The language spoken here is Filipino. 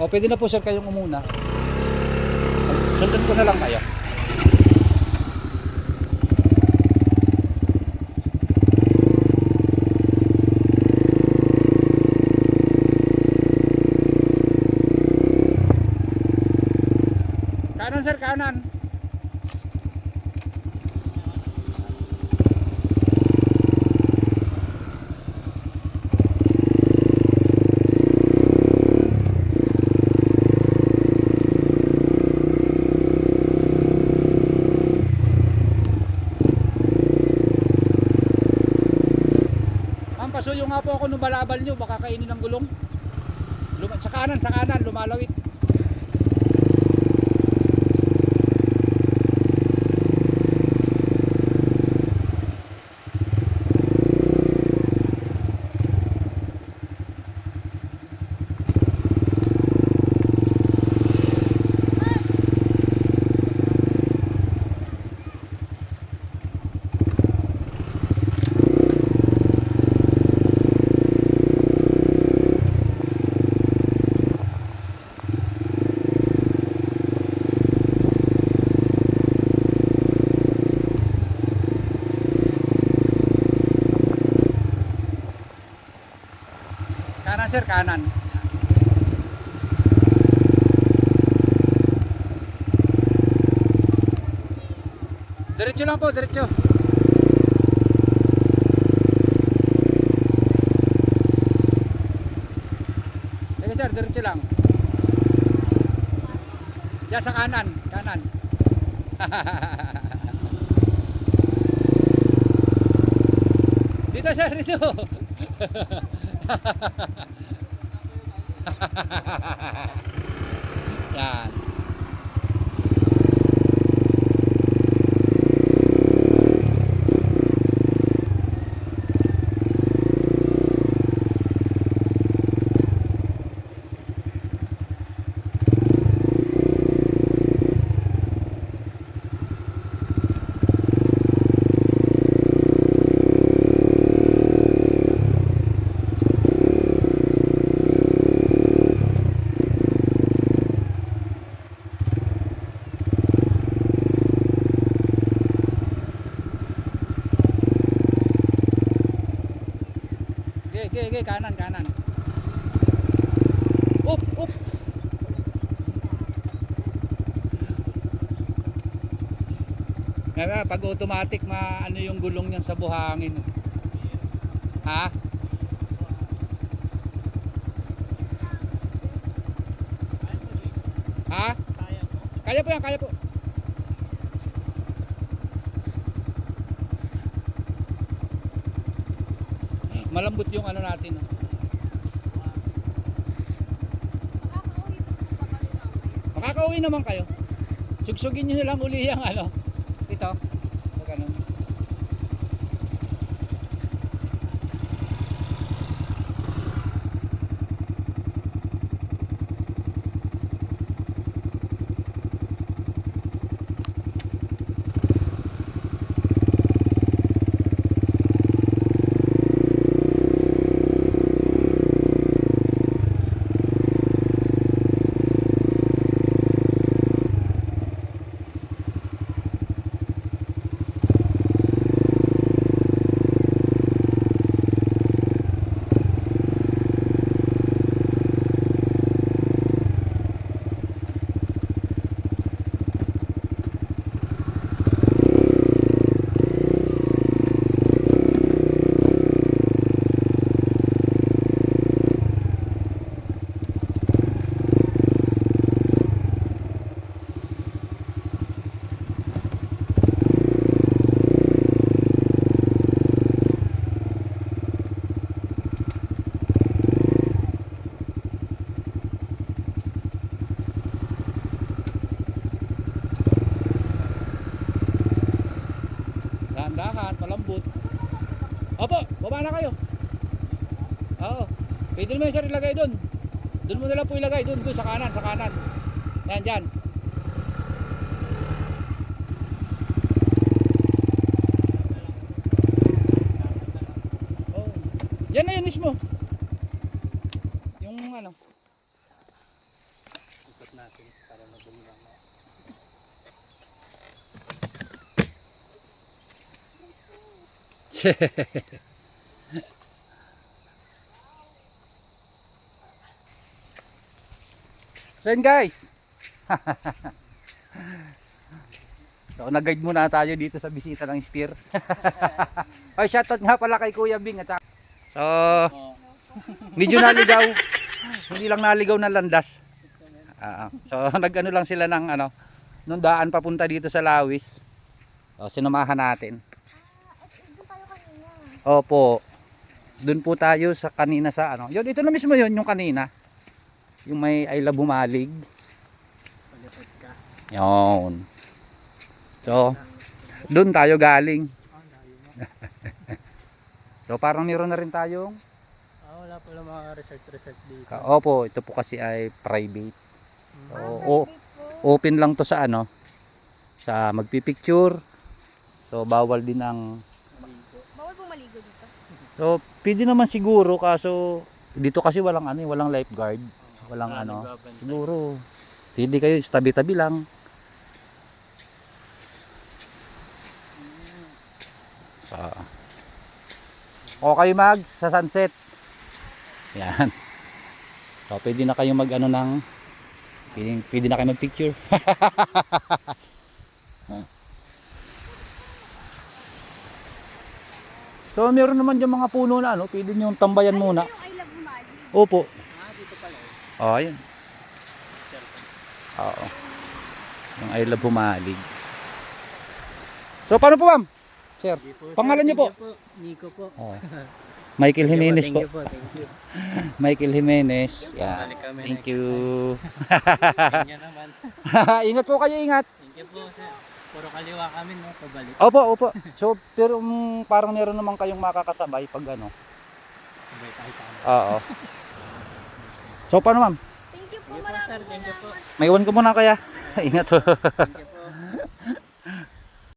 O pwede na po sir kayong umuna. Sundan ko na lang kayo. Kanan sir, kanan. Pasuyo nga po ako nung balabal nyo, baka kainin ng gulong. Sa kanan, lumalawit. Kanan sir, kanan. Diretso lang po, diretso. Sige sir, diretso lang. Diyan sa kanan, kanan. Dito sir, dito. Yan. Okay, kanan, kanan. Up. Kaya pag automatic ano yung gulong niyan sa buhangin. Ha? Ha? Kaya po yan, kaya po. Malambot yung ano natin. Makakauwi naman kayo. Sugsugin nyo lang uli yung ano. Ito. Ganun. Dahan-dahan, malambot. Opo, baba na kayo. Oo. Pwede naman sir ilagay doon. Doon mo na lang po ilagay, doon sa kanan, sa kanan. Yan, dyan. Oh. Yan na yun mismo. Yung ano. natin para madumi lang. So yun guys. So nag-guide muna tayo dito sa bisita ng Spear. Ay, shoutout nga pala kay Kuya Bing at so medyo naligaw. Hindi lang naligaw ng landas. So nag-ano lang sila ng ano, nung daan papunta dito sa Lawis. So sinamahan natin. Doon tayo kanina. Opo. Doon po tayo sa kanina sa ano. Yun, ito na mismo yun yung kanina. Yung may I Love Bumalig. Palipad ka. Yun. So, doon tayo galing. Layo mo. So, parang meron na rin tayong Wala pala mga resort dito. opo, ito po kasi ay private. So, Private po. open lang to sa ano, sa magpipicture. So, bawal din ang Maligo. Bawal pong maligo dito. so, pwede naman siguro kaso dito kasi walang ano, walang lifeguard. Walang ano. Nagbabantay. Siguro pwede kayo tabi-tabi lang. So, okay mag sa sunset. Yan. So, pwede na kayo mag ano ng pwede na kayo mag picture. So, meron naman yung mga puno na ano, pwede nyo tambayan muna. Yung I Love Bumalig. Opo. Dito pala Oh, ayun. Oo. Yung I Love Bumalig. So, paano po, ma'am? Sir. Pangalan niyo po? Nico po. Oh. Michael Jimenez po. Thank you po. Thank you. Michael Jimenez. Yan. Balik kami Thank next you. Thank you naman. Ingat po kayo, ingat. Thank you po sir. Puro kaliwa kami no, pabalik. Opo, opo. So, pero parang meron naman kayong makakasabay pag ano. Sabay tayo sa kanila. Oo. So, paano, ma'am? Thank you po, Thank you po, sir. maraming Thank you po. salamat. May iwan ko muna kaya. Ingat po. Thank you po.